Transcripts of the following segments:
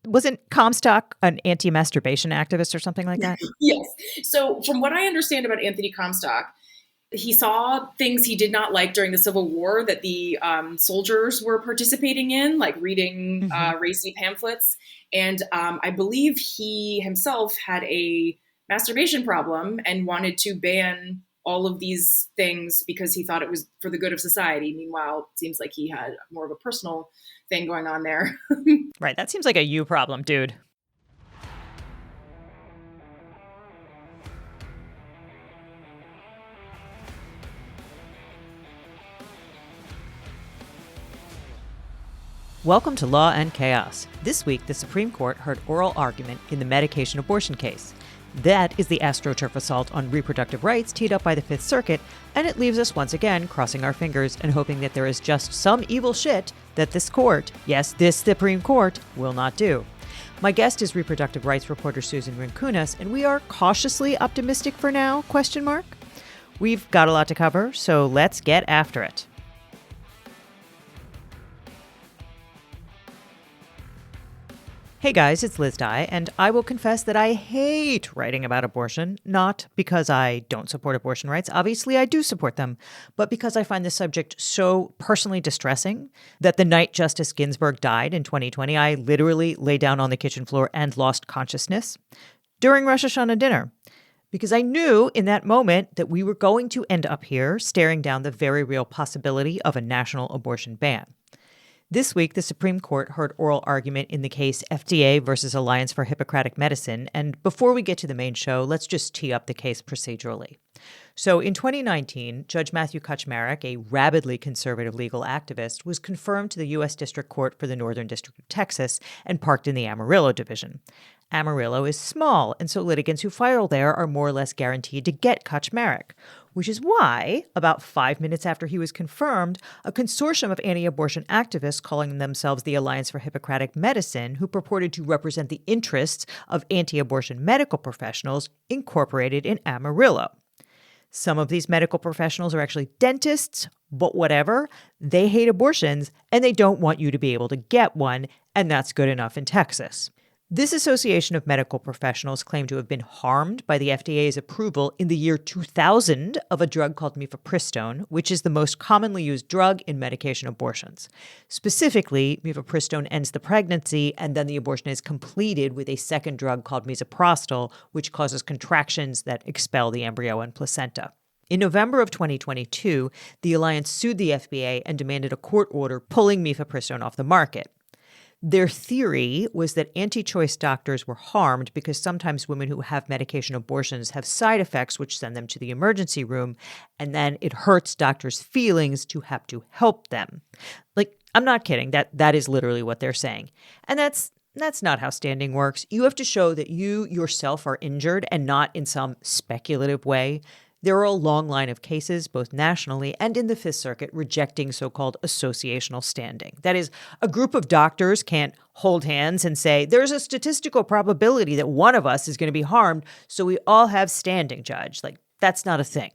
Wasn't Comstock an anti-masturbation activist or something like that? Yes. So from what I understand about Anthony Comstock, he saw things he did not like during the Civil War that the soldiers were participating in, like reading racy pamphlets. And I believe he himself had a masturbation problem and wanted to ban all of these things because he thought it was for the good of society. Meanwhile, it seems like he had more of a personal thing going on there. Right. That seems like a you problem, dude. Welcome to Law and Chaos. This week, the Supreme Court heard oral argument in the medication abortion case. That is the astroturf assault on reproductive rights teed up by the Fifth Circuit, and it leaves us once again crossing our fingers and hoping that there is just some evil shit that this court, yes, this Supreme Court, will not do. My guest is reproductive rights reporter Susan Rinkunas, and we are cautiously optimistic for now, ? We've got a lot to cover, so let's get after it. Hey guys, it's Liz Dye, and I will confess that I hate writing about abortion, not because I don't support abortion rights. Obviously, I do support them, but because I find the subject so personally distressing that the night Justice Ginsburg died in 2020, I literally lay down on the kitchen floor and lost consciousness during Rosh Hashanah dinner. Because I knew in that moment that we were going to end up here staring down the very real possibility of a national abortion ban. This week, the Supreme Court heard oral argument in the case FDA versus Alliance for Hippocratic Medicine. And before we get to the main show, let's just tee up the case procedurally. So in 2019, Judge Matthew Kaczmarek, a rabidly conservative legal activist, was confirmed to the U.S. District Court for the Northern District of Texas and parked in the Amarillo Division. Amarillo is small, and so litigants who file there are more or less guaranteed to get Kaczmarek, which is why, about 5 minutes after he was confirmed, a consortium of anti-abortion activists calling themselves the Alliance for Hippocratic Medicine, who purported to represent the interests of anti-abortion medical professionals, incorporated in Amarillo. Some of these medical professionals are actually dentists, but whatever. They hate abortions, and they don't want you to be able to get one, and that's good enough in Texas. This association of medical professionals claimed to have been harmed by the FDA's approval in the year 2000 of a drug called Mifepristone, which is the most commonly used drug in medication abortions. Specifically, Mifepristone ends the pregnancy, and then the abortion is completed with a second drug called Misoprostol, which causes contractions that expel the embryo and placenta. In November of 2022, the Alliance sued the FDA and demanded a court order pulling Mifepristone off the market. Their theory was that anti-choice doctors were harmed because sometimes women who have medication abortions have side effects which send them to the emergency room, and then it hurts doctors' feelings to have to help them. Like, I'm not kidding. That is literally what they're saying. And that's not how standing works. You have to show that you yourself are injured and not in some speculative way. There are a long line of cases, both nationally and in the Fifth Circuit, rejecting so-called associational standing. That is, a group of doctors can't hold hands and say, there's a statistical probability that one of us is going to be harmed, so we all have standing, Judge. Like, that's not a thing.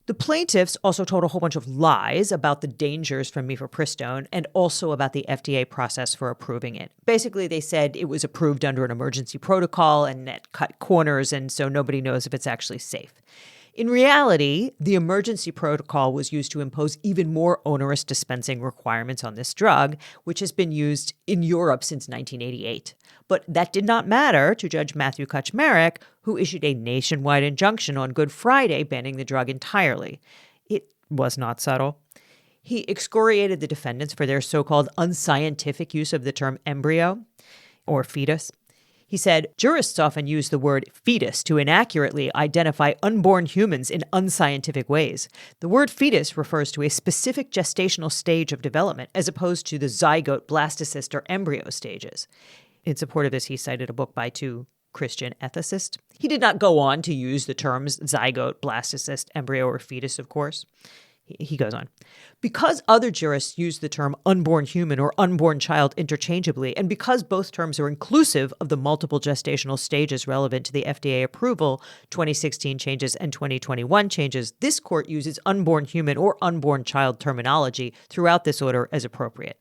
The plaintiffs also told a whole bunch of lies about the dangers from Mifepristone and also about the FDA process for approving it. Basically, they said it was approved under an emergency protocol and it cut corners, and so nobody knows if it's actually safe. In reality, the emergency protocol was used to impose even more onerous dispensing requirements on this drug, which has been used in Europe since 1988. But that did not matter to Judge Matthew Kaczmarek, who issued a nationwide injunction on Good Friday banning the drug entirely. It was not subtle. He excoriated the defendants for their so-called unscientific use of the term embryo or fetus. He said, jurists often use the word fetus to inaccurately identify unborn humans in unscientific ways. The word fetus refers to a specific gestational stage of development as opposed to the zygote, blastocyst, or embryo stages. In support of this, he cited a book by two Christian ethicists. He did not go on to use the terms zygote, blastocyst, embryo, or fetus, of course. He goes on. Because other jurists use the term unborn human or unborn child interchangeably, and because both terms are inclusive of the multiple gestational stages relevant to the FDA approval, 2016 changes and 2021 changes, this court uses unborn human or unborn child terminology throughout this order as appropriate.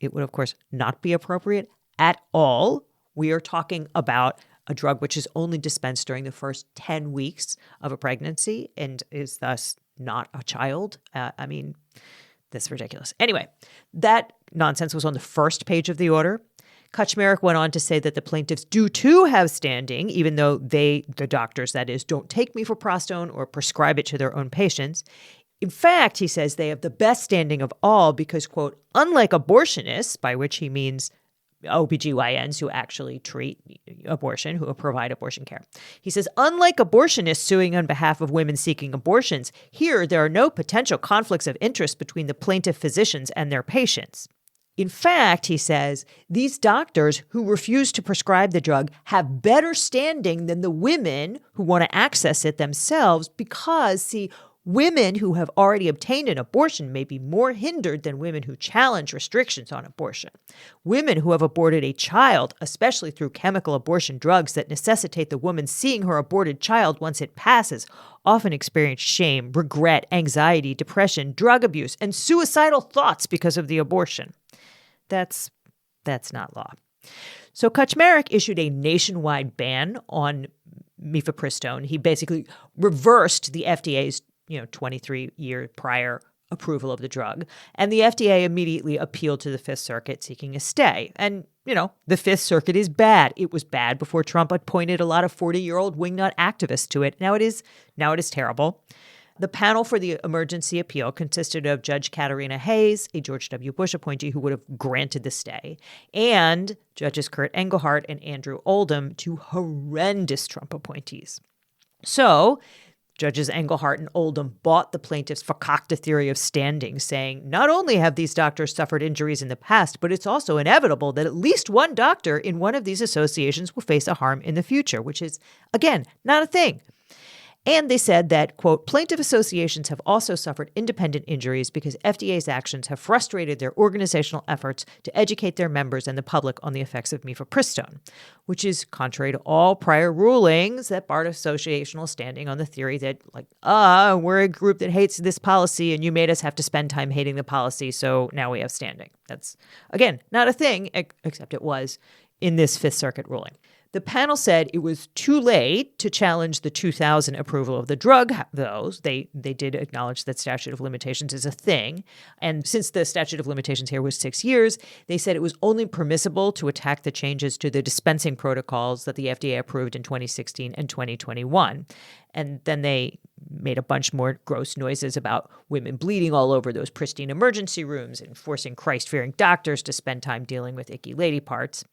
It would, of course, not be appropriate at all. We are talking about a drug which is only dispensed during the first 10 weeks of a pregnancy and is thus not a child. That's ridiculous. Anyway, that nonsense was on the first page of the order. Kaczmarek went on to say that the plaintiffs do too have standing, even though they, the doctors that is, don't take mifepristone or prescribe it to their own patients. In fact, he says they have the best standing of all because, quote, unlike abortionists, by which he means OBGYNs who actually treat abortion, who provide abortion care. He says, unlike abortionists suing on behalf of women seeking abortions, here there are no potential conflicts of interest between the plaintiff physicians and their patients. In fact, he says, these doctors who refuse to prescribe the drug have better standing than the women who want to access it themselves because, see, women who have already obtained an abortion may be more hindered than women who challenge restrictions on abortion. Women who have aborted a child, especially through chemical abortion drugs that necessitate the woman seeing her aborted child once it passes, often experience shame, regret, anxiety, depression, drug abuse, and suicidal thoughts because of the abortion. That's not law. So Kaczmarek issued a nationwide ban on mifepristone. He basically reversed the FDA's 23-year prior approval of the drug. And the FDA immediately appealed to the Fifth Circuit seeking a stay. And, the Fifth Circuit is bad. It was bad before Trump appointed a lot of 40-year-old wingnut activists to it. Now it is terrible. The panel for the emergency appeal consisted of Judge Katarina Hayes, a George W. Bush appointee who would have granted the stay, and Judges Kurt Engelhardt and Andrew Oldham, two horrendous Trump appointees. So Judges Engelhardt and Oldham bought the plaintiff's fakakta theory of standing, saying not only have these doctors suffered injuries in the past, but it's also inevitable that at least one doctor in one of these associations will face a harm in the future, which is, again, not a thing. And they said that, quote, plaintiff associations have also suffered independent injuries because FDA's actions have frustrated their organizational efforts to educate their members and the public on the effects of mifepristone, which is contrary to all prior rulings that barred associational standing on the theory that, we're a group that hates this policy and you made us have to spend time hating the policy, so now we have standing. That's, again, not a thing, except it was in this Fifth Circuit ruling. The panel said it was too late to challenge the 2000 approval of the drug, though. They did acknowledge that statute of limitations is a thing. And since the statute of limitations here was 6 years, they said it was only permissible to attack the changes to the dispensing protocols that the FDA approved in 2016 and 2021. And then they made a bunch more gross noises about women bleeding all over those pristine emergency rooms and forcing Christ-fearing doctors to spend time dealing with icky lady parts.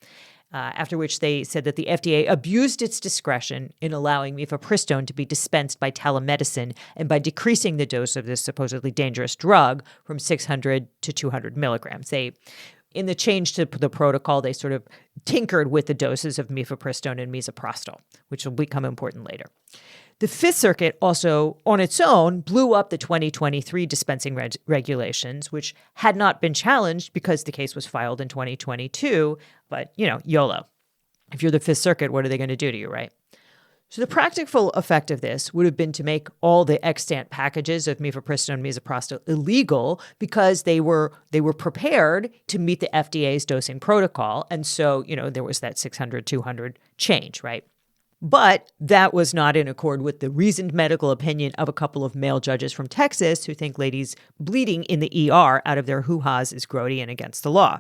After which they said that the FDA abused its discretion in allowing mifepristone to be dispensed by telemedicine and by decreasing the dose of this supposedly dangerous drug from 600 to 200 milligrams. In the change to the protocol, they sort of tinkered with the doses of mifepristone and misoprostol, which will become important later. The Fifth Circuit also, on its own, blew up the 2023 dispensing regulations, which had not been challenged because the case was filed in 2022. But, YOLO. If you're the Fifth Circuit, what are they going to do to you, right? So the practical effect of this would have been to make all the extant packages of mifepristone and misoprostol illegal because they were prepared to meet the FDA's dosing protocol. And so, there was that 600, 200 change, right? But that was not in accord with the reasoned medical opinion of a couple of male judges from Texas who think ladies bleeding in the ER out of their hoo-has is grody and against the law.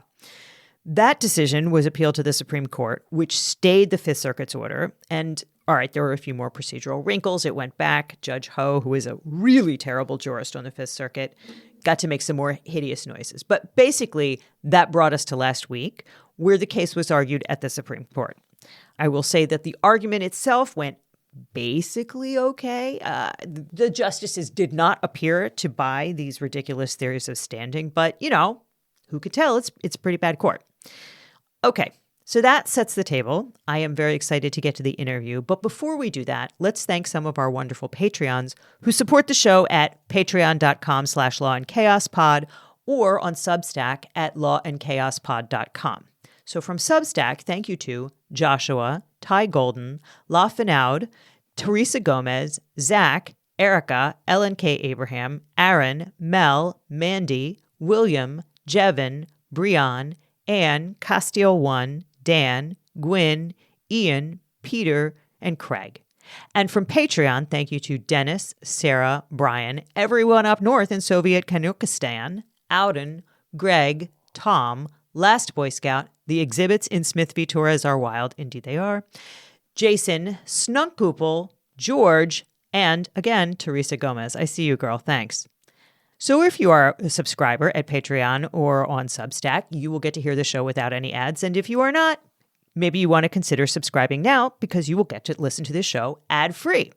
That decision was appealed to the Supreme Court, which stayed the Fifth Circuit's order. And all right, there were a few more procedural wrinkles. It went back. Judge Ho, who is a really terrible jurist on the Fifth Circuit, got to make some more hideous noises. But basically, that brought us to last week, where the case was argued at the Supreme Court. I will say that the argument itself went basically okay. The justices did not appear to buy these ridiculous theories of standing, but, who could tell? It's a pretty bad court. Okay, so that sets the table. I am very excited to get to the interview, but before we do that, let's thank some of our wonderful Patreons who support the show at patreon.com/lawandchaospod or on Substack at lawandchaospod.com. So from Substack, thank you to Joshua, Ty Golden, La Finaud, Teresa Gomez, Zach, Erica, Ellen K. Abraham, Aaron, Mel, Mandy, William, Jevin, Brian, Anne, Castiel 1, Dan, Gwyn, Ian, Peter, and Craig. And from Patreon, thank you to Dennis, Sarah, Brian, everyone up north in Soviet Kanukistan, Auden, Greg, Tom, Last Boy Scout, the exhibits in Smith v. Torres are wild. Indeed they are. Jason, Snunkpoople, George, and again, Teresa Gomez. I see you, girl. Thanks. So if you are a subscriber at Patreon or on Substack, you will get to hear the show without any ads. And if you are not, maybe you want to consider subscribing now because you will get to listen to this show ad-free.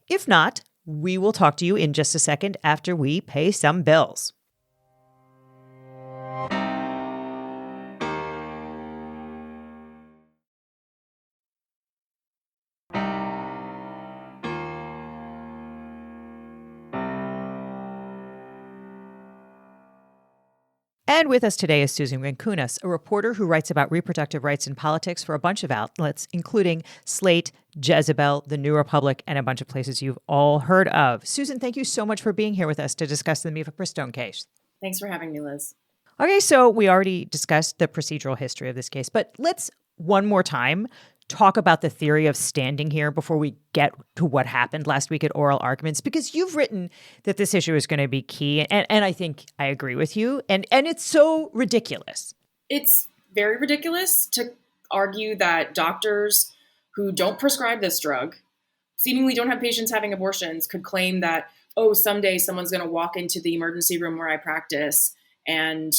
If not, we will talk to you in just a second after we pay some bills. And with us today is Susan Rinkunas, a reporter who writes about reproductive rights and politics for a bunch of outlets, including Slate, Jezebel, The New Republic, and a bunch of places you've all heard of. Susan, thank you so much for being here with us to discuss the Mifepristone case. Thanks for having me, Liz. Okay, so we already discussed the procedural history of this case, but let's one more time talk about the theory of standing here before we get to what happened last week at oral arguments, because you've written that this issue is going to be key. And I think I agree with you. And it's so ridiculous. It's very ridiculous to argue that doctors who don't prescribe this drug, seemingly don't have patients having abortions, could claim that, oh, someday someone's going to walk into the emergency room where I practice and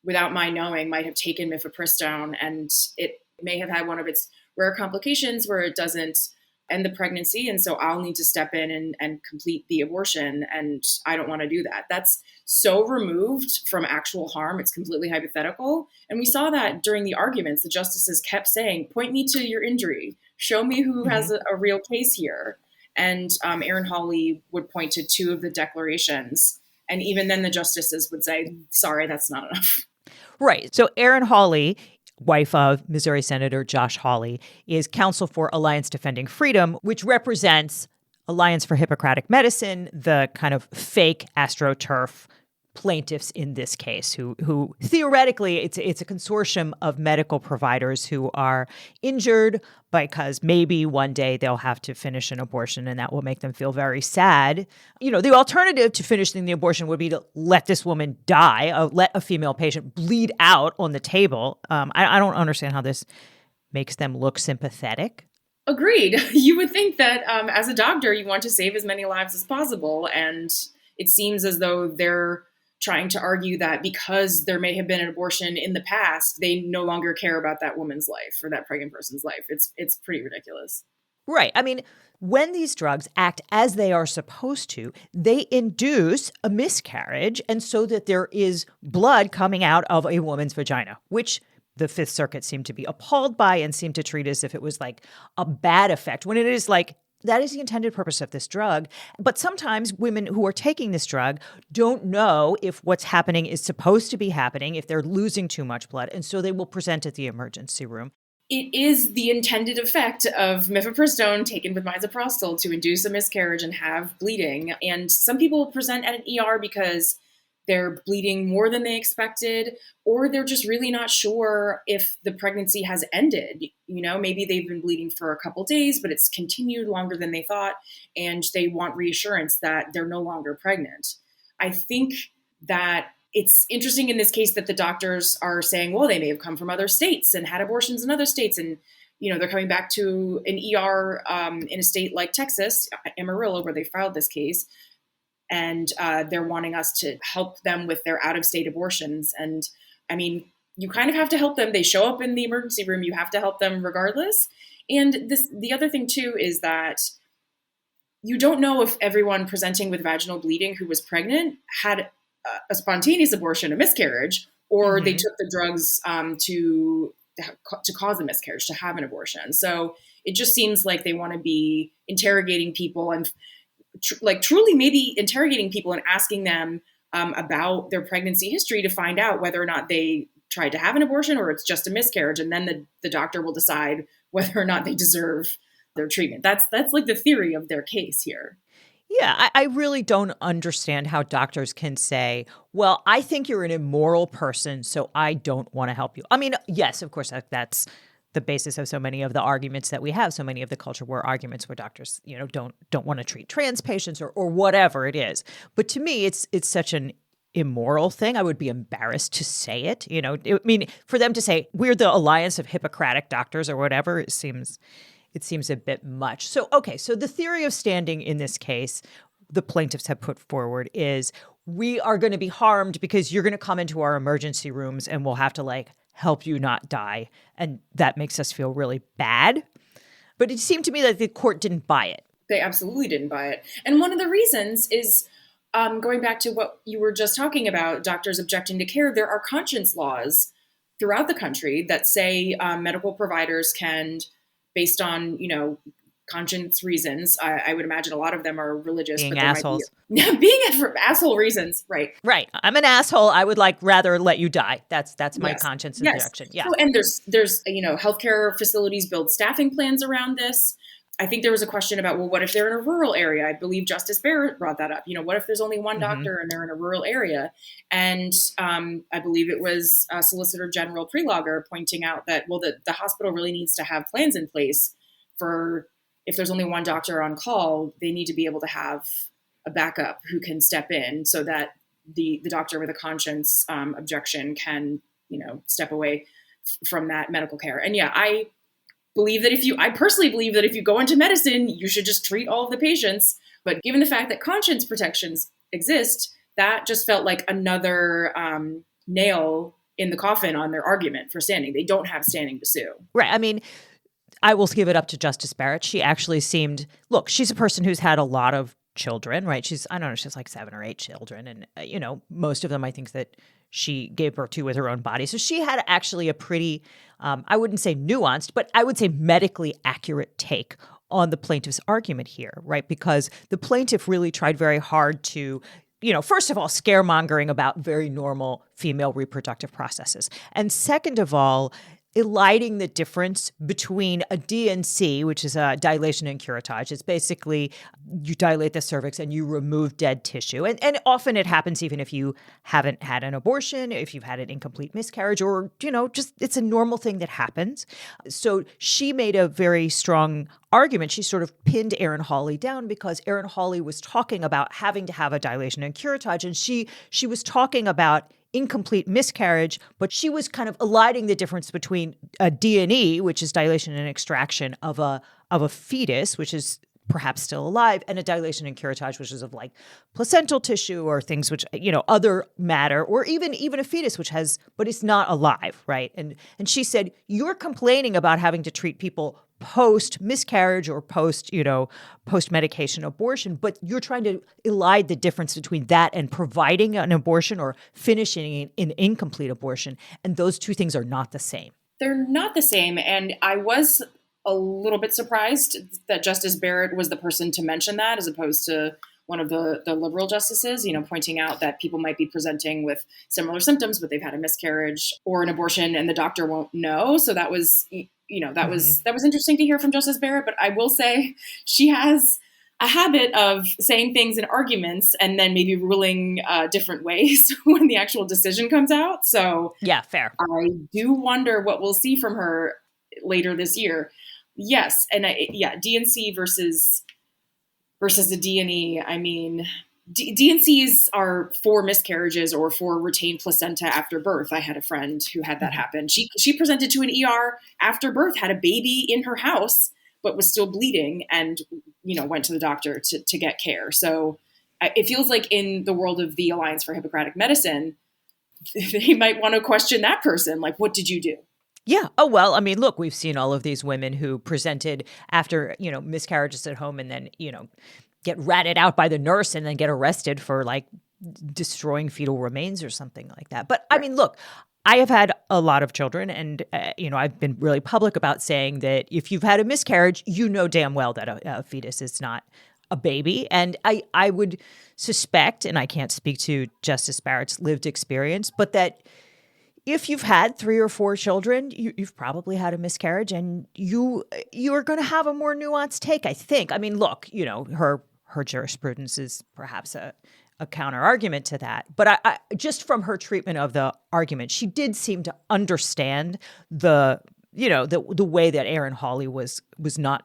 without my knowing might have taken Mifepristone, and it may have had one of its rare complications where it doesn't end the pregnancy. And so I'll need to step in and complete the abortion. And I don't want to do that. That's so removed from actual harm. It's completely hypothetical. And we saw that during the arguments. The justices kept saying, point me to your injury. Show me who has a real case here. And Aaron Hawley would point to two of the declarations. And even then the justices would say, sorry, that's not enough. Right. So Aaron Hawley, wife of Missouri Senator Josh Hawley, is counsel for Alliance Defending Freedom, which represents Alliance for Hippocratic Medicine, the kind of fake astroturf plaintiffs in this case, who theoretically it's a consortium of medical providers who are injured because maybe one day they'll have to finish an abortion and that will make them feel very sad. You know, the alternative to finishing the abortion would be to let this woman die, let a female patient bleed out on the table. I don't understand how this makes them look sympathetic. Agreed. You would think that as a doctor, you want to save as many lives as possible. And it seems as though they're trying to argue that because there may have been an abortion in the past, they no longer care about that woman's life or that pregnant person's life. It's pretty ridiculous. Right. I mean, when these drugs act as they are supposed to, they induce a miscarriage, and so that there is blood coming out of a woman's vagina, which the Fifth Circuit seemed to be appalled by and seemed to treat as if it was like a bad effect, when it is like, that is the intended purpose of this drug. But sometimes women who are taking this drug don't know if what's happening is supposed to be happening, if they're losing too much blood. And so they will present at the emergency room. It is the intended effect of Mifepristone taken with misoprostol to induce a miscarriage and have bleeding. And some people present at an ER because they're bleeding more than they expected, or they're just really not sure if the pregnancy has ended. You know, maybe they've been bleeding for a couple days, but it's continued longer than they thought, and they want reassurance that they're no longer pregnant. I think that it's interesting in this case that the doctors are saying, well, they may have come from other states and had abortions in other states, and you know, they're coming back to an ER in a state like Texas, Amarillo, where they filed this case. And they're wanting us to help them with their out-of-state abortions. And I mean, you kind of have to help them. They show up in the emergency room. You have to help them regardless. And the other thing, too, is that you don't know if everyone presenting with vaginal bleeding who was pregnant had a spontaneous abortion, a miscarriage, or they took the drugs to cause a miscarriage, to have an abortion. So it just seems like they want to be interrogating people and truly maybe interrogating people and asking them about their pregnancy history to find out whether or not they tried to have an abortion or it's just a miscarriage. And then the doctor will decide whether or not they deserve their treatment. That's like the theory of their case here. Yeah, I really don't understand how doctors can say, well, I think you're an immoral person, so I don't want to help you. I mean, yes, of course, that's the basis of so many of the arguments that we have, so many of the culture war arguments where doctors, don't want to treat trans patients or whatever it is. But to me, it's such an immoral thing. I would be embarrassed to say it. I mean, for them to say we're the alliance of Hippocratic doctors or whatever, it seems a bit much. So, okay, so the theory of standing in this case, the plaintiffs have put forward is we are going to be harmed because you're going to come into our emergency rooms and we'll have to help you not die. And that makes us feel really bad. But it seemed to me that the court didn't buy it. They absolutely didn't buy it. And one of the reasons is going back to what you were just talking about, doctors objecting to care, there are conscience laws throughout the country that say medical providers can, based on, conscience reasons, I would imagine a lot of them are religious. Being but assholes. Being for asshole reasons, right. Right. I'm an asshole. I would rather let you die. That's my conscience objection. Yeah. So, and there's healthcare facilities build staffing plans around this. I think there was a question about, well, what if they're in a rural area? I believe Justice Barrett brought that up. What if there's only one doctor and they're in a rural area? And I believe it was Solicitor General Prelogger pointing out that, well, the hospital really needs to have plans in place for if there's only one doctor on call, they need to be able to have a backup who can step in so that the doctor with a conscience objection can, step away from that medical care. And yeah, I personally believe that if you go into medicine, you should just treat all of the patients. But given the fact that conscience protections exist, that just felt like another nail in the coffin on their argument for standing. They don't have standing to sue. Right. I mean, I will give it up to Justice Barrett. She actually seemed, look, she's a person who's had a lot of children, right? She's 7 or 8 children. And, most of them, I think that she gave birth to with her own body. So she had actually a pretty, I wouldn't say nuanced, but I would say medically accurate take on the plaintiff's argument here, right? Because the plaintiff really tried very hard to, first of all, scaremongering about very normal female reproductive processes. And second of all, eliding the difference between a DNC, which is a dilation and curettage. It's basically you dilate the cervix and you remove dead tissue. And often it happens even if you haven't had an abortion, if you've had an incomplete miscarriage, or, just it's a normal thing that happens. So she made a very strong argument. She sort of pinned Erin Hawley down because Erin Hawley was talking about having to have a dilation and curettage. And she was talking about incomplete miscarriage, but she was kind of eliding the difference between a D&E, which is dilation and extraction of a fetus, which is perhaps still alive, and a dilation and curettage, which is of placental tissue or things which, other matter, or even a fetus which has, but it's not alive, right? And she said, you're complaining about having to treat people post miscarriage or post medication abortion, but you're trying to elide the difference between that and providing an abortion or finishing an incomplete abortion. And those two things are not the same. They're not the same. And I was a little bit surprised that Justice Barrett was the person to mention that as opposed to one of the liberal justices, pointing out that people might be presenting with similar symptoms, but they've had a miscarriage or an abortion and the doctor won't know. So that was, that was interesting to hear from Justice Barrett. But I will say she has a habit of saying things in arguments and then maybe ruling different ways when the actual decision comes out. So yeah, fair. I do wonder what we'll see from her later this year. Yes. And DNC versus the D&E. I mean, DNCs are for miscarriages or for retained placenta after birth. I had a friend who had that happen. She presented to an ER after birth, had a baby in her house, but was still bleeding and, went to the doctor to get care. So it feels like in the world of the Alliance for Hippocratic Medicine, they might want to question that person. Like, what did you do? Yeah. Oh, well, I mean, look, we've seen all of these women who presented after, miscarriages at home and then, get ratted out by the nurse and then get arrested for destroying fetal remains or something like that. But I mean, look, I have had a lot of children and, I've been really public about saying that if you've had a miscarriage, damn well that a fetus is not a baby. And I would suspect, and I can't speak to Justice Barrett's lived experience, but that if you've had 3 or 4 children, you've probably had a miscarriage and you're going to have a more nuanced take, I think. I mean, look, her her jurisprudence is perhaps a counter argument to that. But I just from her treatment of the argument, she did seem to understand the way that Aaron Hawley was not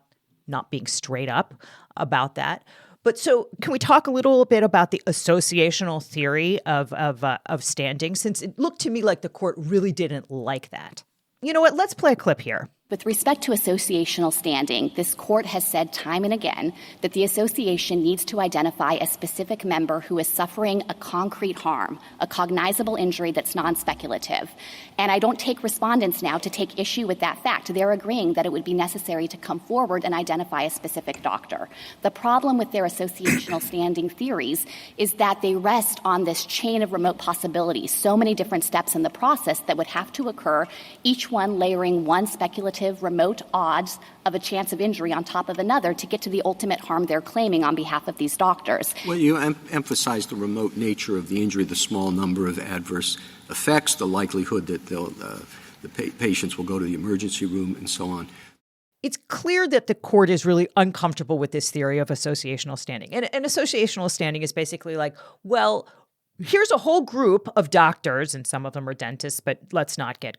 being straight up about that. But so can we talk a little bit about the associational theory of standing, since it looked to me like the court really didn't like that? You know what? Let's play a clip here. With respect to associational standing, this court has said time and again that the association needs to identify a specific member who is suffering a concrete harm, a cognizable injury that's non-speculative. And I don't take respondents now to take issue with that fact. They're agreeing that it would be necessary to come forward and identify a specific doctor. The problem with their associational standing theories is that they rest on this chain of remote possibilities, so many different steps in the process that would have to occur, each one layering one speculative remote odds of a chance of injury on top of another to get to the ultimate harm they're claiming on behalf of these doctors. Well, you emphasize the remote nature of the injury, the small number of adverse effects, the likelihood that the patients will go to the emergency room, and so on. It's clear that the court is really uncomfortable with this theory of associational standing. And associational standing is basically like, well, here's a whole group of doctors, and some of them are dentists, but let's not get,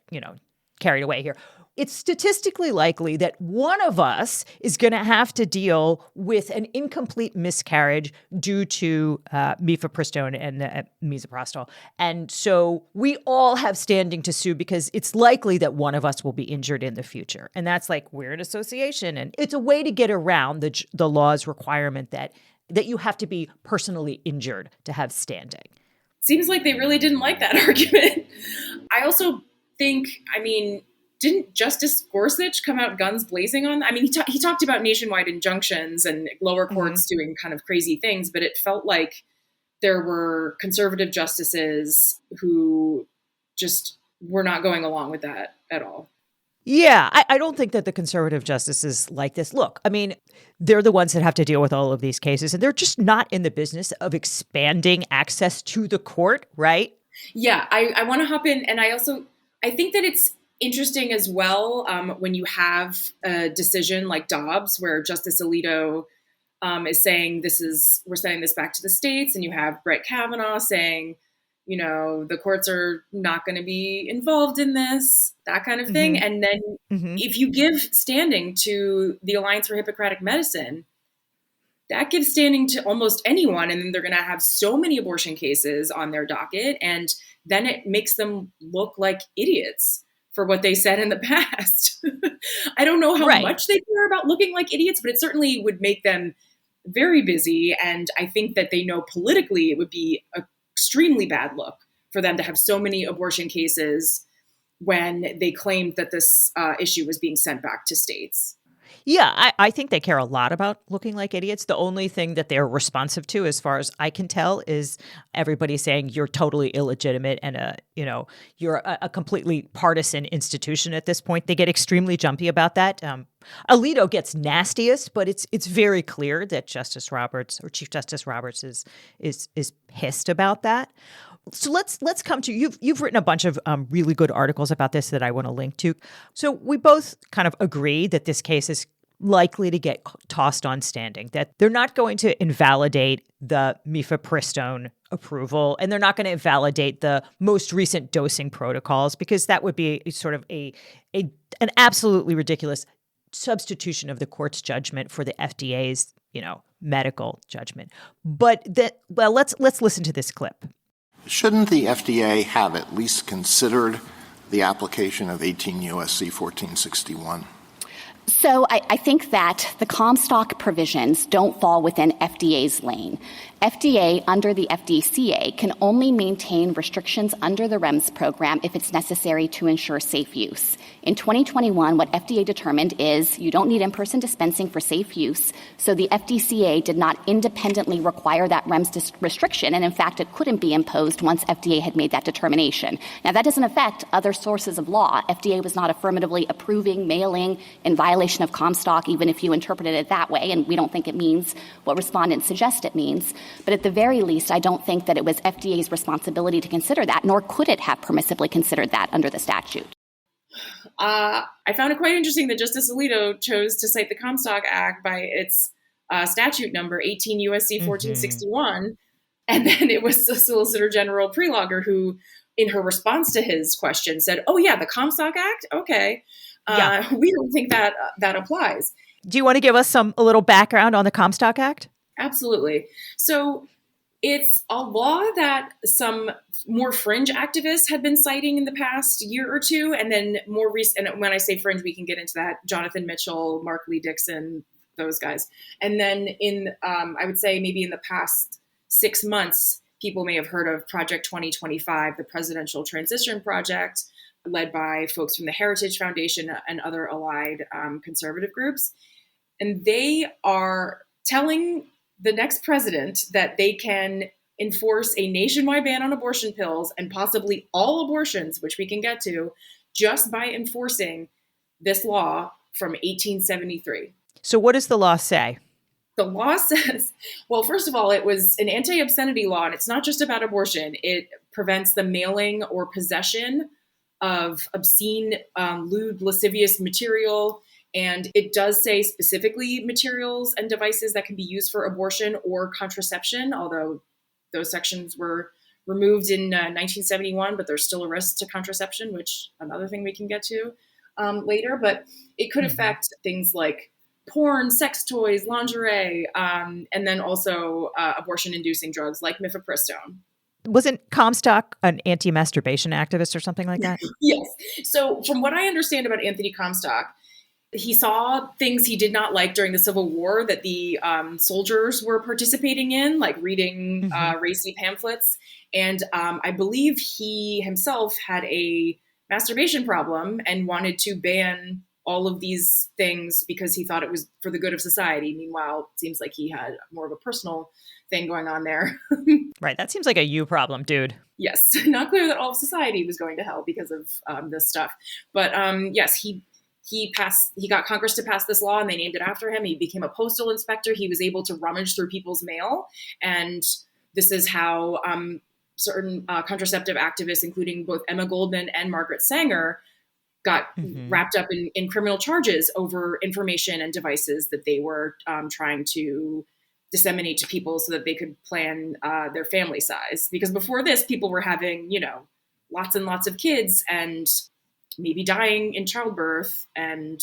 carried away here. It's statistically likely that one of us is going to have to deal with an incomplete miscarriage due to Mifepristone and Misoprostol. And so we all have standing to sue because it's likely that one of us will be injured in the future. And that's like weird association. And it's a way to get around the law's requirement that you have to be personally injured to have standing. Seems like they really didn't like that argument. I also think, didn't Justice Gorsuch come out guns blazing on that? He talked about nationwide injunctions and lower courts doing kind of crazy things, but it felt like there were conservative justices who just were not going along with that at all. Yeah, I don't think that the conservative justices like this. Look, they're the ones that have to deal with all of these cases, and they're just not in the business of expanding access to the court, right? Yeah, I want to hop in, and I think that it's interesting as well when you have a decision like Dobbs, where Justice Alito is saying we're sending this back to the states, and you have Brett Kavanaugh saying, the courts are not going to be involved in this, that kind of thing. And then if you give standing to the Alliance for Hippocratic Medicine, that gives standing to almost anyone, and then they're going to have so many abortion cases on their docket, and then it makes them look like idiots for what they said in the past. I don't know how much they care about looking like idiots, but it certainly would make them very busy. And I think that they know politically it would be an extremely bad look for them to have so many abortion cases when they claimed that this issue was being sent back to states. Yeah, I think they care a lot about looking like idiots. The only thing that they're responsive to, as far as I can tell, is everybody saying you're totally illegitimate and you're a completely partisan institution at this point. They get extremely jumpy about that. Alito gets nastiest, but it's very clear that Justice Roberts, or Chief Justice Roberts, is pissed about that. So let's come to you've written a bunch of really good articles about this that I want to link to. So we both kind of agree that this case is likely to get tossed on standing, that they're not going to invalidate the Mifepristone approval, and they're not going to invalidate the most recent dosing protocols, because that would be sort of an absolutely ridiculous substitution of the court's judgment for the FDA's, medical judgment. But let's listen to this clip. Shouldn't the FDA have at least considered the application of 18 U.S.C. 1461? So I think that the Comstock provisions don't fall within FDA's lane. FDA, under the FDCA, can only maintain restrictions under the REMS program if it's necessary to ensure safe use. In 2021, what FDA determined is you don't need in-person dispensing for safe use, so the FDCA did not independently require that REMS restriction, and in fact, it couldn't be imposed once FDA had made that determination. Now, that doesn't affect other sources of law. FDA was not affirmatively approving mailing in violation of Comstock, even if you interpreted it that way, and we don't think it means what respondents suggest it means. But at the very least, I don't think that it was FDA's responsibility to consider that, nor could it have permissibly considered that under the statute. I found it quite interesting that Justice Alito chose to cite the Comstock Act by its statute number 18 USC 1461. And then it was the Solicitor General Prelogger who, in her response to his question, said, "Oh yeah, the Comstock Act. Okay, we don't think that that applies." Do you want to give us a little background on the Comstock Act? Absolutely. So it's a law that some more fringe activists had been citing in the past year or two, and then more recent. And when I say fringe, we can get into that: Jonathan Mitchell, Mark Lee Dixon, those guys. And then in, I would say maybe in the past 6 months, people may have heard of Project 2025, the Presidential Transition Project, led by folks from the Heritage Foundation and other allied conservative groups. And they are telling the next president that they can enforce a nationwide ban on abortion pills and possibly all abortions, which we can get to, just by enforcing this law from 1873. So what does the law say? The law says, well, first of all, it was an anti-obscenity law, and it's not just about abortion. It prevents the mailing or possession of obscene, lewd, lascivious material. And it does say specifically materials and devices that can be used for abortion or contraception, although those sections were removed in 1971, but there's still a risk to contraception, which another thing we can get to later. But it could affect things like porn, sex toys, lingerie, and then also abortion-inducing drugs like Mifepristone. Wasn't Comstock an anti-masturbation activist or something like that? Yes. So from what I understand about Anthony Comstock, he saw things he did not like during the Civil War that the soldiers were participating in, like reading racy pamphlets. And I believe he himself had a masturbation problem and wanted to ban all of these things because he thought it was for the good of society. Meanwhile, it seems like he had more of a personal thing going on there. Right. That seems like a you problem, dude. Yes. Not clear that all of society was going to hell because of this stuff. But yes, he got Congress to pass this law and they named it after him. He became a postal inspector. He was able to rummage through people's mail. And this is how certain contraceptive activists, including both Emma Goldman and Margaret Sanger, got wrapped up in criminal charges over information and devices that they were trying to disseminate to people so that they could plan their family size. Because before this, people were having, lots and lots of kids and maybe dying in childbirth. And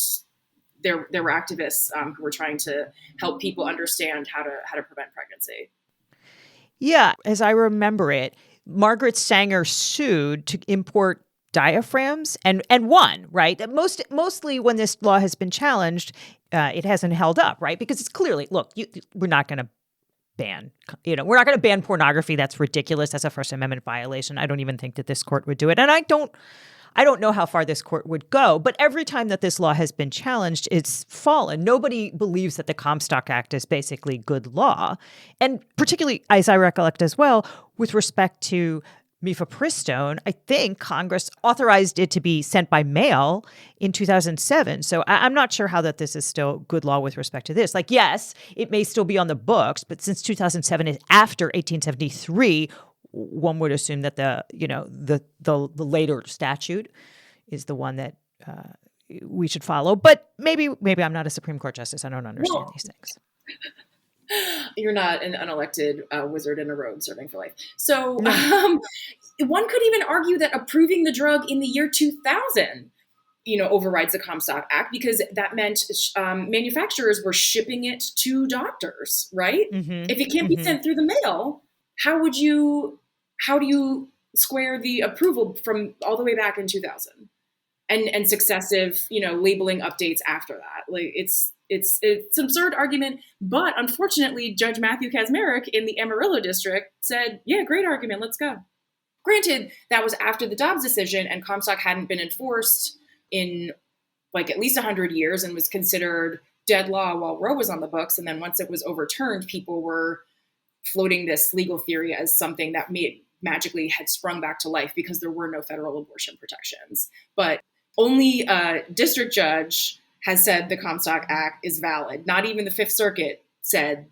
there were activists who were trying to help people understand how to prevent pregnancy. Yeah, as I remember it, Margaret Sanger sued to import diaphragms and won, right? Mostly when this law has been challenged, it hasn't held up, right? Because it's clearly, look, we're not going to ban, we're not going to ban pornography. That's ridiculous. That's a First Amendment violation. I don't even think that this court would do it. And I don't know how far this court would go, but every time that this law has been challenged, it's fallen. Nobody believes that the Comstock Act is basically good law. And particularly, as I recollect as well, with respect to Mifepristone, I think Congress authorized it to be sent by mail in 2007. So I'm not sure how that this is still good law with respect to this. Like, yes, it may still be on the books, but since 2007 is after 1873, one would assume that the later statute is the one that we should follow. But maybe I'm not a Supreme Court justice. I don't understand these things. You're not an unelected wizard in a robe serving for life. So one could even argue that approving the drug in the year 2000, overrides the Comstock Act, because that meant manufacturers were shipping it to doctors, right? If it can't be sent through the mail, how do you square the approval from all the way back in 2000 and successive, labeling updates after that? Like it's an absurd argument, but unfortunately, Judge Matthew Kaczmarek in the Amarillo district said, yeah, great argument, let's go. Granted, that was after the Dobbs decision and Comstock hadn't been enforced in at least 100 years and was considered dead law while Roe was on the books. And then once it was overturned, people were floating this legal theory as something that magically had sprung back to life because there were no federal abortion protections. But only a district judge has said the Comstock Act is valid. Not even the Fifth Circuit said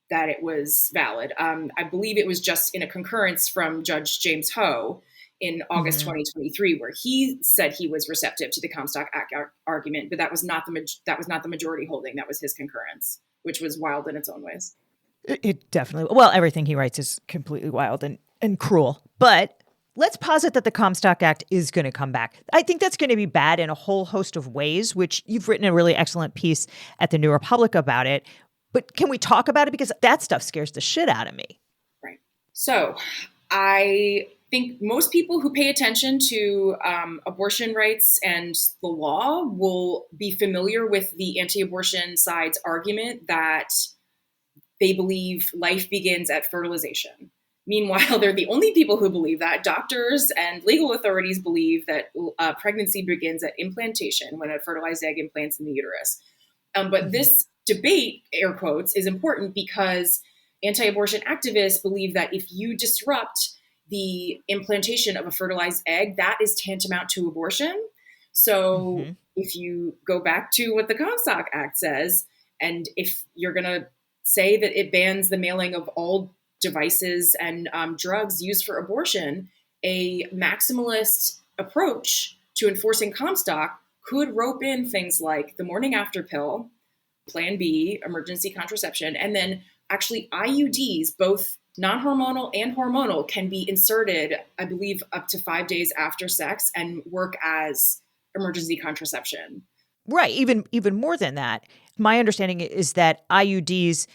that it was valid. I believe it was just in a concurrence from Judge James Ho in August 2023, where he said he was receptive to the Comstock Act argument, but that was not the majority holding. That was his concurrence, which was wild in its own ways. It definitely, well, everything he writes is completely wild and cruel. But let's posit that the Comstock Act is going to come back. I think that's going to be bad in a whole host of ways, which you've written a really excellent piece at the New Republic about it. But can we talk about it? Because that stuff scares the shit out of me. Right. So I think most people who pay attention to abortion rights and the law will be familiar with the anti-abortion side's argument that they believe life begins at fertilization. Meanwhile, they're the only people who believe that. Doctors and legal authorities believe that pregnancy begins at implantation, when a fertilized egg implants in the uterus. But this debate, air quotes, is important because anti-abortion activists believe that if you disrupt the implantation of a fertilized egg, that is tantamount to abortion. So if you go back to what the Comstock Act says, and if you're going to say that it bans the mailing of all devices and drugs used for abortion, a maximalist approach to enforcing Comstock could rope in things like the morning after pill, Plan B, emergency contraception, and then actually IUDs, both non-hormonal and hormonal, can be inserted, I believe, up to 5 days after sex and work as emergency contraception. Right. Even more than that. My understanding is that IUDs,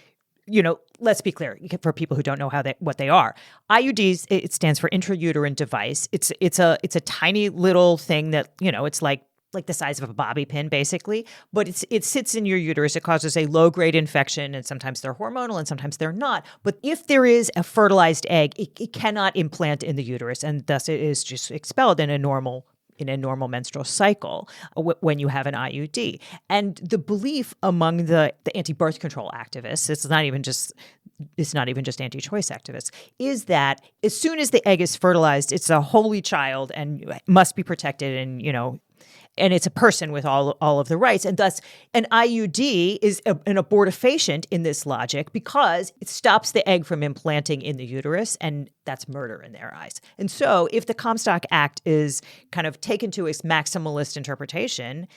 let's be clear for people who don't know what they are. IUDs, it stands for intrauterine device. It's a tiny little thing that, it's like the size of a bobby pin, basically, but it sits in your uterus. It causes a low-grade infection, and sometimes they're hormonal and sometimes they're not. But if there is a fertilized egg, it cannot implant in the uterus, and thus it is just expelled in a normal menstrual cycle when you have an IUD. And the belief among the anti-birth control activists, it's not even just anti-choice activists, is that as soon as the egg is fertilized, it's a holy child and must be protected, and it's a person with all of the rights. And thus, an IUD is an abortifacient in this logic because it stops the egg from implanting in the uterus, and that's murder in their eyes. And so if the Comstock Act is kind of taken to its maximalist interpretation,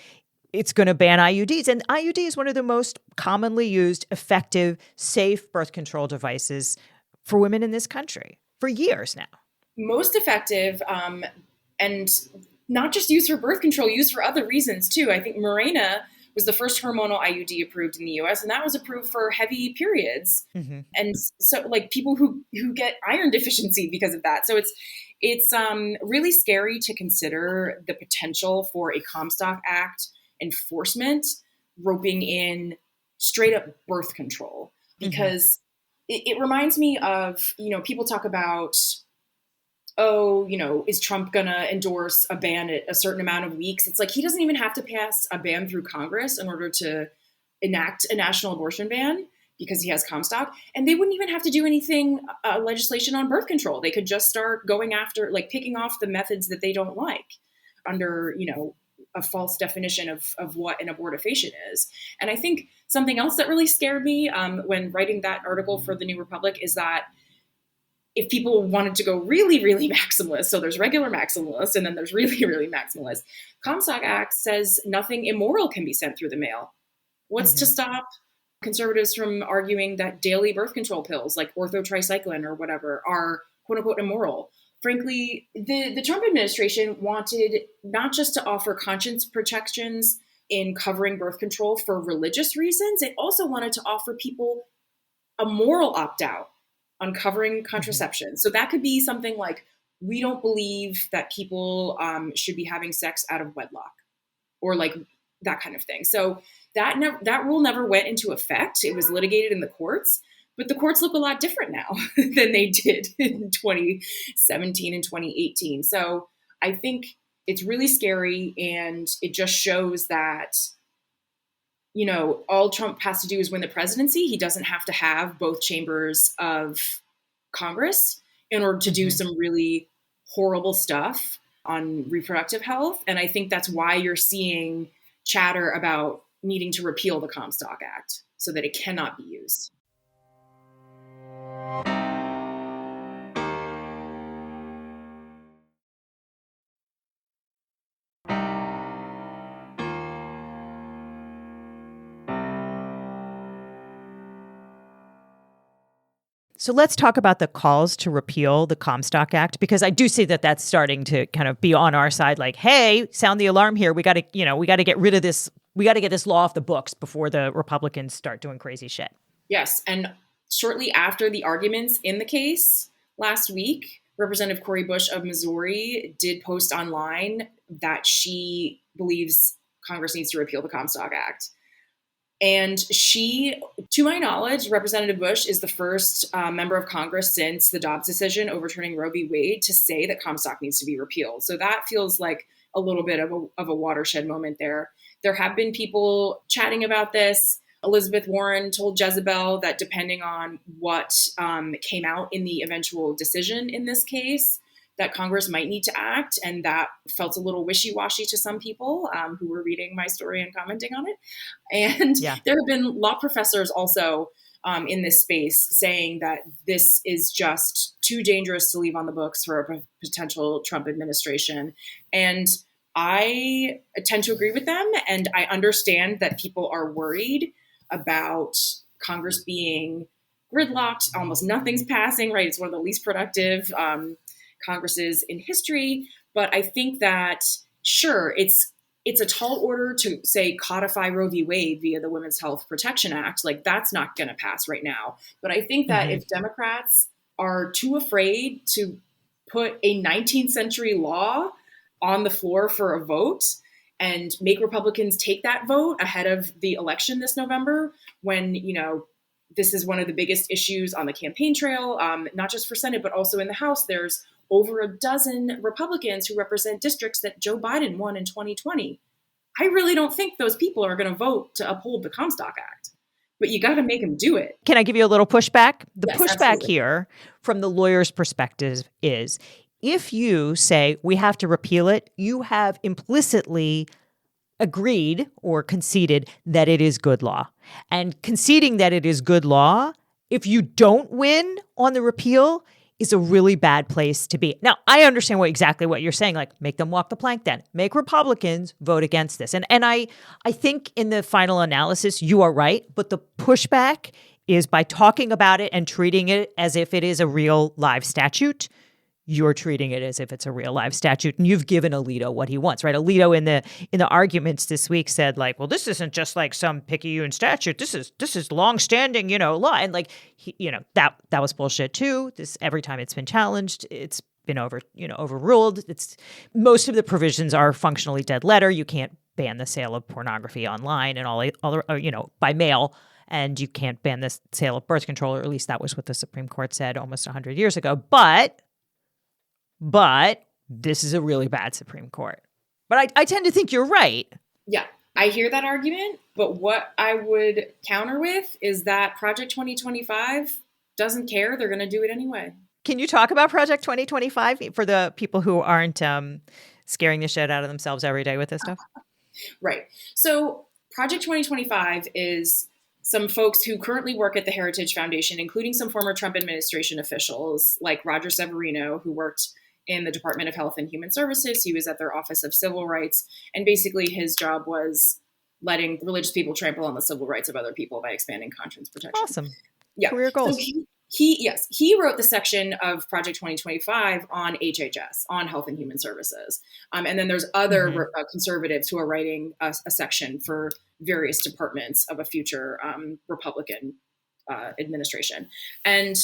it's going to ban IUDs. And IUD is one of the most commonly used, effective, safe birth control devices for women in this country for years now. Most effective, and not just used for birth control, used for other reasons too. I think Mirena was the first hormonal IUD approved in the US, and that was approved for heavy periods. And so like people who get iron deficiency because of that. So it's really scary to consider the potential for a Comstock Act enforcement roping in straight up birth control, because it reminds me of, people talk about, is Trump going to endorse a ban at a certain amount of weeks? It's like he doesn't even have to pass a ban through Congress in order to enact a national abortion ban because he has Comstock. And they wouldn't even have to do anything, legislation on birth control. They could just start going after, picking off the methods that they don't like under, a false definition of what an abortifacient is. And I think something else that really scared me when writing that article for the New Republic is that if people wanted to go really, really maximalist, so there's regular maximalist and then there's really, really maximalist, Comstock Act says nothing immoral can be sent through the mail. What's to stop conservatives from arguing that daily birth control pills like orthotricycline or whatever are quote unquote immoral? Frankly, the Trump administration wanted not just to offer conscience protections in covering birth control for religious reasons, it also wanted to offer people a moral opt-out on covering contraception. So that could be something like, we don't believe that people should be having sex out of wedlock, or like that kind of thing. So that rule never went into effect. It was litigated in the courts, but the courts look a lot different now than they did in 2017 and 2018. So I think it's really scary, and it just shows that all Trump has to do is win the presidency. He doesn't have to have both chambers of Congress in order to do some really horrible stuff on reproductive health. And I think that's why you're seeing chatter about needing to repeal the Comstock Act so that it cannot be used. So let's talk about the calls to repeal the Comstock Act, because I do see that that's starting to kind of be on our side. Like, hey, sound the alarm here. We got to get rid of this. We got to get this law off the books before the Republicans start doing crazy shit. Yes. And shortly after the arguments in the case last week, Representative Cori Bush of Missouri did post online that she believes Congress needs to repeal the Comstock Act. And she, to my knowledge, Representative Bush is the first member of Congress since the Dobbs decision overturning Roe v. Wade to say that Comstock needs to be repealed. So that feels like a little bit of a watershed moment there. There have been people chatting about this. Elizabeth Warren told Jezebel that depending on what came out in the eventual decision in this case, that Congress might need to act. And that felt a little wishy-washy to some people who were reading my story and commenting on it. And there have been law professors also in this space saying that this is just too dangerous to leave on the books for a potential Trump administration. And I tend to agree with them. And I understand that people are worried about Congress being gridlocked. Almost nothing's passing, right? It's one of the least productive Congresses in history. But I think that, sure, it's a tall order to, say, codify Roe v. Wade via the Women's Health Protection Act. Like, that's not going to pass right now. But I think that if Democrats are too afraid to put a 19th century law on the floor for a vote and make Republicans take that vote ahead of the election this November, when, this is one of the biggest issues on the campaign trail, not just for Senate, but also in the House. There's over a dozen Republicans who represent districts that Joe Biden won in 2020. I really don't think those people are going to vote to uphold the Comstock Act, but you got to make them do it. Can I give you a little pushback? The Yes, pushback absolutely. here from the lawyer's perspective is, if you say we have to repeal it, you have implicitly agreed or conceded that it is good law. And conceding that it is good law, if you don't win on the repeal, is a really bad place to be. Now, I understand exactly what you're saying, like make them walk the plank then. Make Republicans vote against this. And I think in the final analysis, you are right. But the pushback is by talking about it and treating it as if it is a real live statute. You're treating it as if it's a real live statute, and you've given Alito what he wants, right? Alito in the arguments this week said, like, well, this isn't just like some picayune statute. This is longstanding, law, and like, that was bullshit too. This, every time it's been challenged, it's been overruled. It's, most of the provisions are functionally dead letter. You can't ban the sale of pornography online and all by mail. And you can't ban the sale of birth control, or at least that was what the Supreme Court said almost 100 years ago. But this is a really bad Supreme Court. But I tend to think you're right. Yeah, I hear that argument. But what I would counter with is that Project 2025 doesn't care. They're going to do it anyway. Can you talk about Project 2025 for the people who aren't scaring the shit out of themselves every day with this stuff? Right. So Project 2025 is some folks who currently work at the Heritage Foundation, including some former Trump administration officials like Roger Severino, who worked in the Department of Health and Human Services. He was at their Office of Civil Rights. And basically his job was letting religious people trample on the civil rights of other people by expanding conscience protection. Awesome. Yeah. Career goals. So he wrote the section of Project 2025 on HHS, on Health and Human Services. And then there's other conservatives who are writing a section for various departments of a future Republican administration. And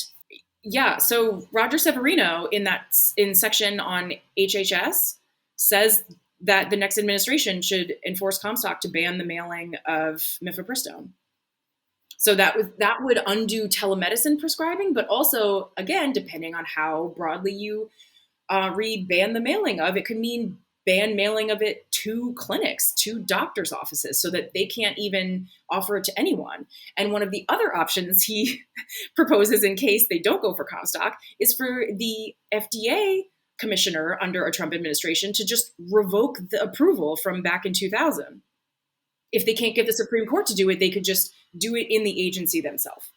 yeah, so Roger Severino in section on HHS says that the next administration should enforce Comstock to ban the mailing of Mifepristone. So that would undo telemedicine prescribing, but also, again, depending on how broadly you read ban the mailing of, it could mean ban mailing of it to clinics, to doctors' offices, so that they can't even offer it to anyone. And one of the other options he proposes in case they don't go for Comstock is for the FDA commissioner under a Trump administration to just revoke the approval from back in 2000. If they can't get the Supreme Court to do it, they could just do it in the agency themselves.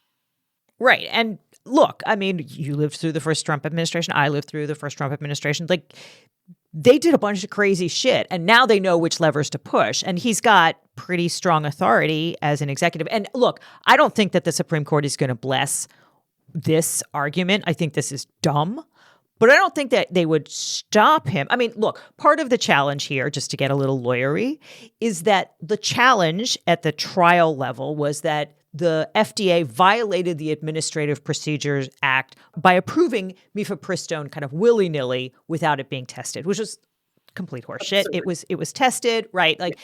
Right. And look, I mean, you lived through the first Trump administration. I lived through the first Trump administration. Like, they did a bunch of crazy shit, and now they know which levers to push. And he's got pretty strong authority as an executive. And look, I don't think that the Supreme Court is going to bless this argument. I think this is dumb. But I don't think that they would stop him. I mean, look, part of the challenge here, just to get a little lawyery, is that the challenge at the trial level was that the FDA violated the Administrative Procedures Act by approving Mifepristone kind of willy-nilly without it being tested, which was complete horseshit. It was tested, right? Like,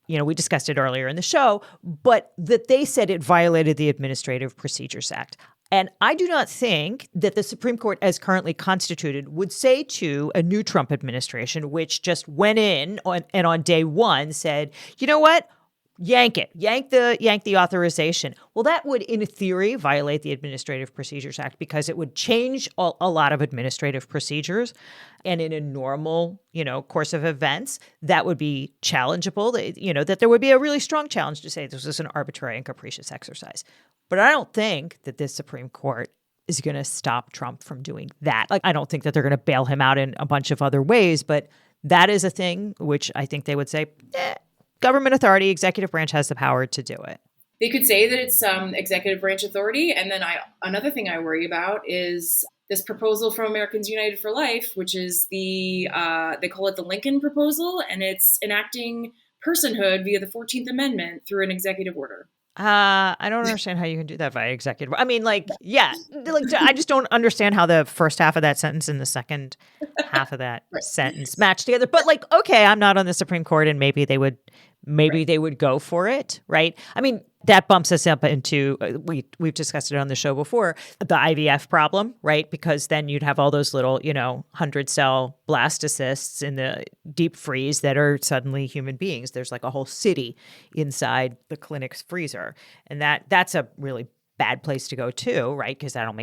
we discussed it earlier in the show, but that they said it violated the Administrative Procedures Act. And I do not think that the Supreme Court, as currently constituted, would say to a new Trump administration, which just went in and on day one said, you know what? Yank it. Yank the authorization. Well, that would, in theory, violate the Administrative Procedures Act because it would change a lot of administrative procedures. And in a normal, course of events, that would be challengeable. That there would be a really strong challenge to say this was an arbitrary and capricious exercise. But I don't think that this Supreme Court is going to stop Trump from doing that. Like, I don't think that they're going to bail him out in a bunch of other ways, but that is a thing which I think they would say, government authority, executive branch has the power to do it. They could say that it's executive branch authority. And then another thing I worry about is this proposal from Americans United for Life, which is they call it the Lincoln proposal, and it's enacting personhood via the 14th Amendment through an executive order. I don't understand how you can do that via executive. I mean, I just don't understand how the first half of that sentence and the second half of that sentence match together. But okay, I'm not on the Supreme Court, and maybe they would go for it, right? I mean, that bumps us up into we've discussed it on the show before, the IVF problem, right? Because then you'd have all those little 100-cell blastocysts in the deep freeze that are suddenly human beings. There's like a whole city inside the clinic's freezer, and that's a really bad place to go too, right? Because that'll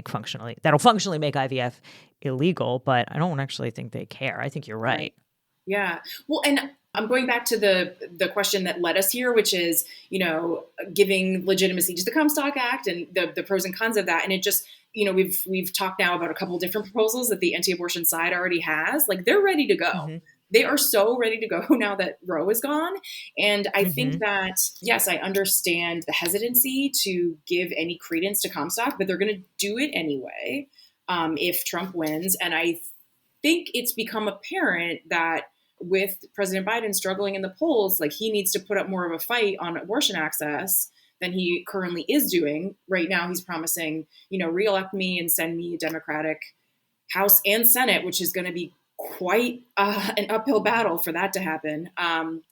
functionally make IVF illegal, but I don't actually think they care. I think you're right. Yeah. Well, and I'm going back to the question that led us here, which is, giving legitimacy to the Comstock Act and the pros and cons of that. And it just, we've talked now about a couple of different proposals that the anti-abortion side already has. Like, they're ready to go. Mm-hmm. They are so ready to go now that Roe is gone. And I think that, yes, I understand the hesitancy to give any credence to Comstock, but they're going to do it anyway if Trump wins. And I think it's become apparent that with President Biden struggling in the polls, he needs to put up more of a fight on abortion access than he currently is doing. Right now, he's promising, reelect me and send me a Democratic House and Senate, which is going to be quite an uphill battle for that to happen.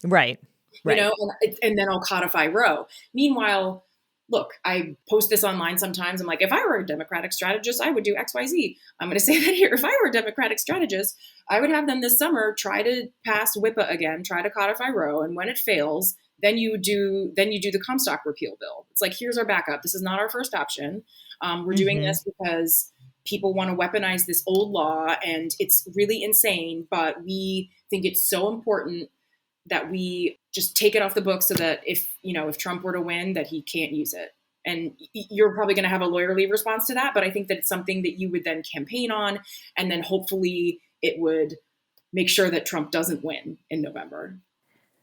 Right. And then I'll codify Roe. Meanwhile, look, I post this online sometimes. I'm like, if I were a Democratic strategist, I would do X, Y, Z. I'm going to say that here. If I were a Democratic strategist, I would have them this summer try to pass WIPA again, try to codify Roe. And when it fails, then you do the Comstock repeal bill. It's like, here's our backup. This is not our first option. We're doing this because people want to weaponize this old law, and it's really insane. But we think it's so important that we just take it off the books so that if Trump were to win, that he can't use it. And you're probably going to have a lawyerly response to that. But I think that it's something that you would then campaign on, and then hopefully it would make sure that Trump doesn't win in November.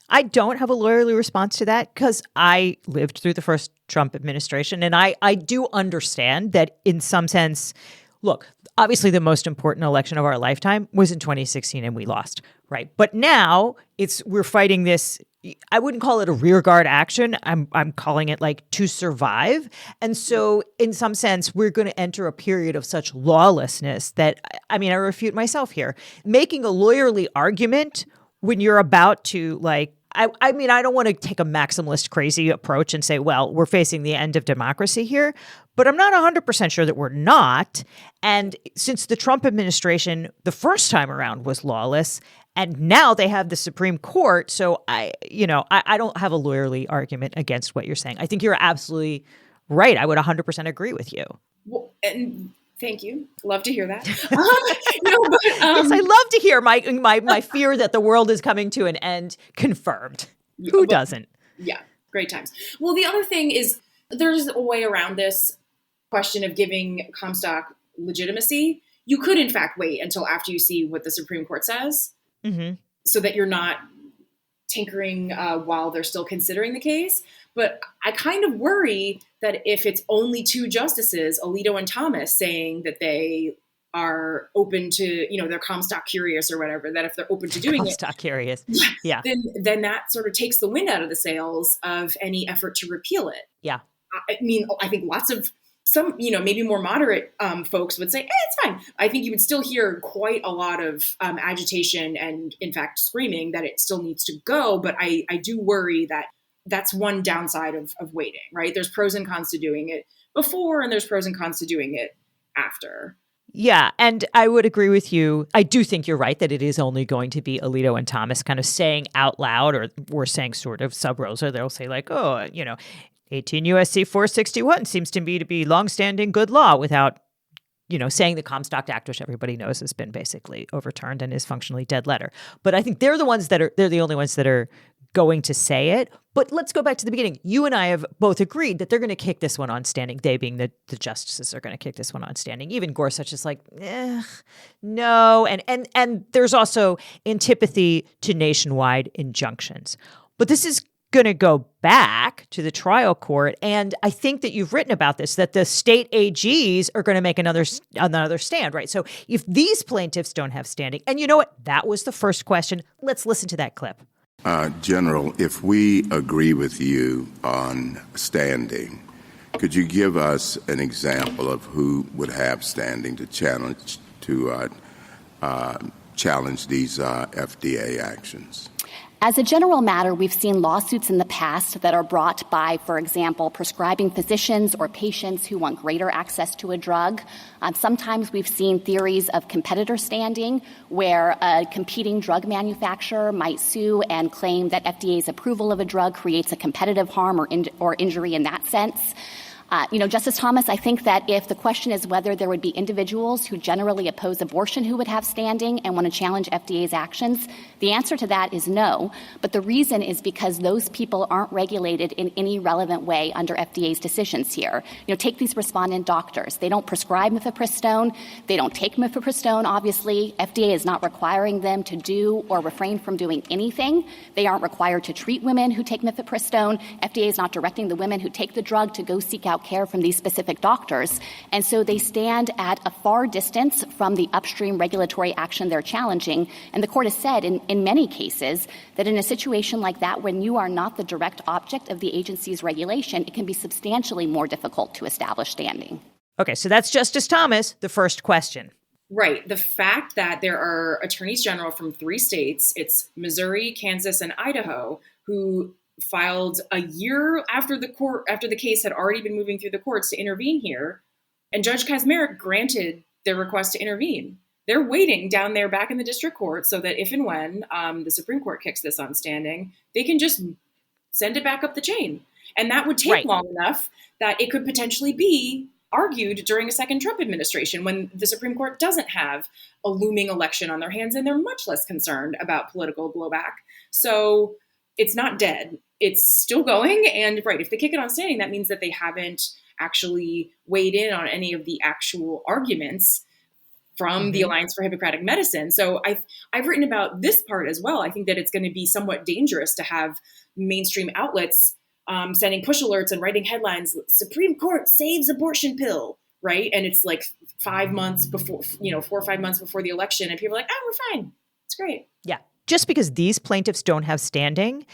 I don't have a lawyerly response to that because I lived through the first Trump administration. And I do understand that in some sense, look, obviously the most important election of our lifetime was in 2016 and we lost, right? But now we're fighting this. I wouldn't call it a rearguard action. I'm calling it to survive. And so in some sense, we're going to enter a period of such lawlessness that, I refute myself here. Making a lawyerly argument when you're about to I don't want to take a maximalist crazy approach and say, well, we're facing the end of democracy here, but I'm not 100% sure that we're not. And since the Trump administration the first time around was lawless, and now they have the Supreme Court, so I don't have a lawyerly argument against what you're saying. I think you're absolutely right. I would 100% agree with you. Well, and thank you. Love to hear that. Yes, I love to hear my fear that the world is coming to an end confirmed. Who doesn't? Yeah, great times. Well, the other thing is there's a way around this question of giving Comstock legitimacy. You could, in fact, wait until after you see what the Supreme Court says, so that you're not tinkering while they're still considering the case. But I kind of worry that if it's only two justices, Alito and Thomas, saying that they are open to, they're Comstock curious or whatever, that if they're open to doing Comstock curious. Yeah. then that sort of takes the wind out of the sails of any effort to repeal it. Yeah. I mean, I think lots of some, maybe more moderate folks would say, it's fine. I think you would still hear quite a lot of agitation and, in fact, screaming that it still needs to go. But I do worry that that's one downside of waiting, right? There's pros and cons to doing it before, and there's pros and cons to doing it after. Yeah, and I would agree with you. I do think you're right that it is only going to be Alito and Thomas kind of saying out loud, or we're saying sort of sub rosa. They'll say like, 18 U.S.C. 461 seems to me to be longstanding good law, without, saying the Comstock Act, which everybody knows has been basically overturned and is functionally dead letter. But I think they're the only ones that are going to say it. But let's go back to the beginning. You and I have both agreed that they're going to kick this one on standing. They being the justices are going to kick this one on standing. Even Gorsuch is like, no. And there's also antipathy to nationwide injunctions. But this is going to go back to the trial court. And I think that you've written about this, that the state AGs are going to make another stand, right? So if these plaintiffs don't have standing, and you know what? That was the first question. Let's listen to that clip. General, if we agree with you on standing, could you give us an example of who would have standing to challenge these FDA actions? As a general matter, we've seen lawsuits in the past that are brought by, for example, prescribing physicians or patients who want greater access to a drug. Sometimes we've seen theories of competitor standing, where a competing drug manufacturer might sue and claim that FDA's approval of a drug creates a competitive harm or injury in that sense. Justice Thomas, I think that if the question is whether there would be individuals who generally oppose abortion who would have standing and want to challenge FDA's actions, the answer to that is no. But the reason is because those people aren't regulated in any relevant way under FDA's decisions here. Take these respondent doctors. They don't prescribe Mifepristone. They don't take Mifepristone, obviously. FDA is not requiring them to do or refrain from doing anything. They aren't required to treat women who take Mifepristone. FDA is not directing the women who take the drug to go seek out care from these specific doctors. And so they stand at a far distance from the upstream regulatory action they're challenging. And the court has said in many cases that in a situation like that, when you are not the direct object of the agency's regulation, it can be substantially more difficult to establish standing. Okay, so that's Justice Thomas, the first question. Right. The fact that there are attorneys general from 3 states, it's Missouri, Kansas, and Idaho, who filed a year after the case had already been moving through the courts to intervene here, and Judge Kaczmarek granted their request to intervene. They're waiting down there back in the district court so that if and when the Supreme Court kicks this on standing, they can just send it back up the chain. And that would take long enough that it could potentially be argued during a second Trump administration, when the Supreme Court doesn't have a looming election on their hands and they're much less concerned about political blowback. So it's not dead. It's still going. And if they kick it on standing, that means that they haven't actually weighed in on any of the actual arguments from the Alliance for Hippocratic Medicine. So I've written about this part as well. I think that it's going to be somewhat dangerous to have mainstream outlets sending push alerts and writing headlines, Supreme Court saves abortion pill, right? And it's like 5 months before, 4 or 5 months before the election. And people are like, we're fine. It's great. Yeah. Just because these plaintiffs don't have standing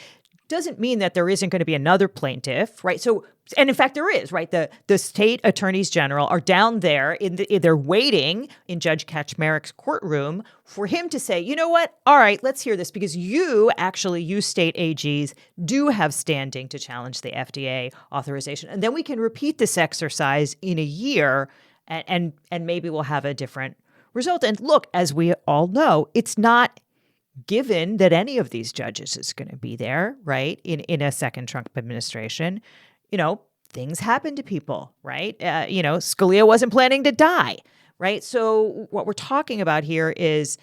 doesn't mean that there isn't going to be another plaintiff, right? So, and in fact, there is, right? The state attorneys general are down there they're waiting in Judge Kaczmarek's courtroom for him to say, you know what? All right, let's hear this, because you state AGs do have standing to challenge the FDA authorization. And then we can repeat this exercise in a year and maybe we'll have a different result. And look, as we all know, it's not given that any of these judges is going to be there, right, in a second Trump administration. Things happen to people, right? Scalia wasn't planning to die, right? So what we're talking about here is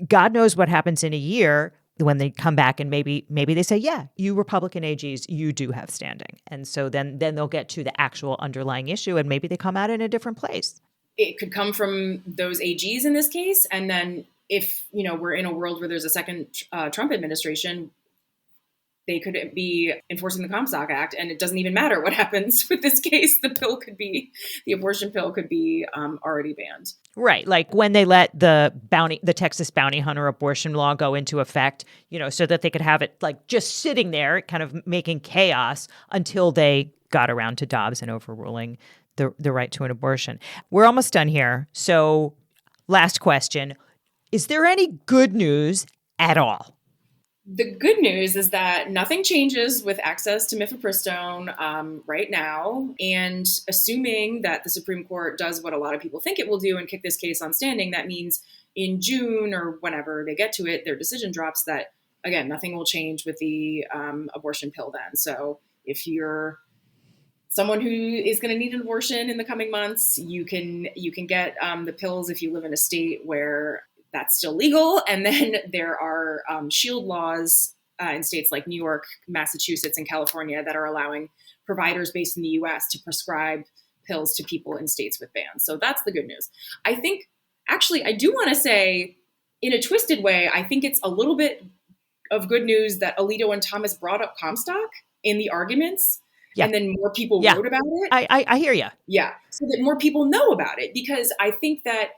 God knows what happens in a year when they come back and maybe they say, yeah, you Republican AGs, you do have standing. And so then they'll get to the actual underlying issue and maybe they come out in a different place. It could come from those AGs in this case. And then if, we're in a world where there's a second Trump administration, they could be enforcing the Comstock Act, and it doesn't even matter what happens with this case. The abortion pill could be already banned. Right. Like when they let the Texas bounty hunter abortion law go into effect, so that they could have it like just sitting there kind of making chaos until they got around to Dobbs and overruling the right to an abortion. We're almost done here. So last question. Is there any good news at all? The good news is that nothing changes with access to Mifepristone right now. And assuming that the Supreme Court does what a lot of people think it will do and kick this case on standing, that means in June or whenever they get to it, their decision drops that, again, nothing will change with the abortion pill then. So if you're someone who is going to need an abortion in the coming months, you can get the pills if you live in a state where that's still legal. And then there are shield laws in states like New York, Massachusetts, and California that are allowing providers based in the US to prescribe pills to people in states with bans. So that's the good news. I think, actually, I do want to say, in a twisted way, I think it's a little bit of good news that Alito and Thomas brought up Comstock in the arguments. Yeah. And then more people wrote about it. I hear you. Yeah. So that more people know about it, because I think that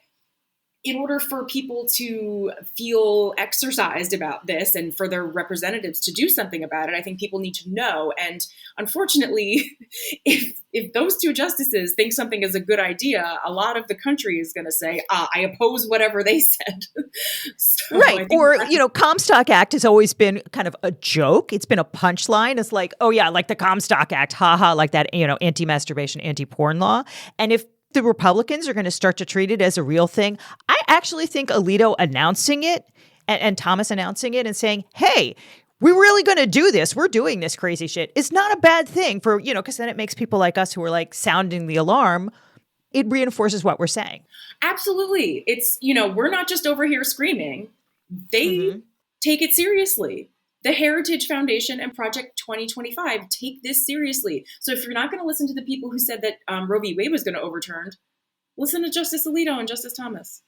in order for people to feel exercised about this and for their representatives to do something about it, I think people need to know. And unfortunately, if those two justices think something is a good idea, a lot of the country is going to say, I oppose whatever they said. So right. Or, Comstock Act has always been kind of a joke. It's been a punchline. It's like, oh, yeah, like the Comstock Act, haha, like that, anti-masturbation, anti-porn law. And if the Republicans are going to start to treat it as a real thing, I actually think Alito announcing it and Thomas announcing it and saying, hey, we're really going to do this. We're doing this crazy shit. It's not a bad thing for, because then it makes people like us who are like sounding the alarm. It reinforces what we're saying. Absolutely. It's, we're not just over here screaming. They take it seriously. The Heritage Foundation and Project 2025 take this seriously. So if you're not going to listen to the people who said that Roe v. Wade was going to be overturned, listen to Justice Alito and Justice Thomas.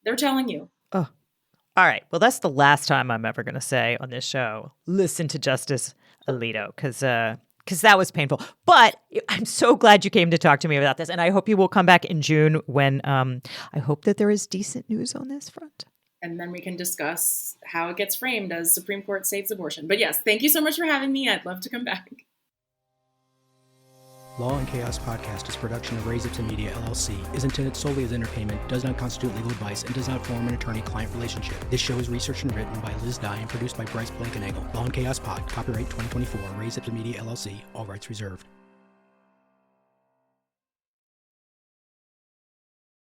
They're telling you. Oh, all right. Well, that's the last time I'm ever going to say on this show, listen to Justice Alito, because that was painful. But I'm so glad you came to talk to me about this. And I hope you will come back in June when I hope that there is decent news on this front. And then we can discuss how it gets framed as Supreme Court saves abortion. But yes, thank you so much for having me. I'd love to come back. Law and Chaos Podcast is a production of Raise Up to Media, LLC, is intended solely as entertainment, does not constitute legal advice, and does not form an attorney-client relationship. This show is researched and written by Liz Dye and produced by Bryce Blankenagel. Law and Chaos Pod, copyright 2024, Raise Up to Media, LLC, all rights reserved.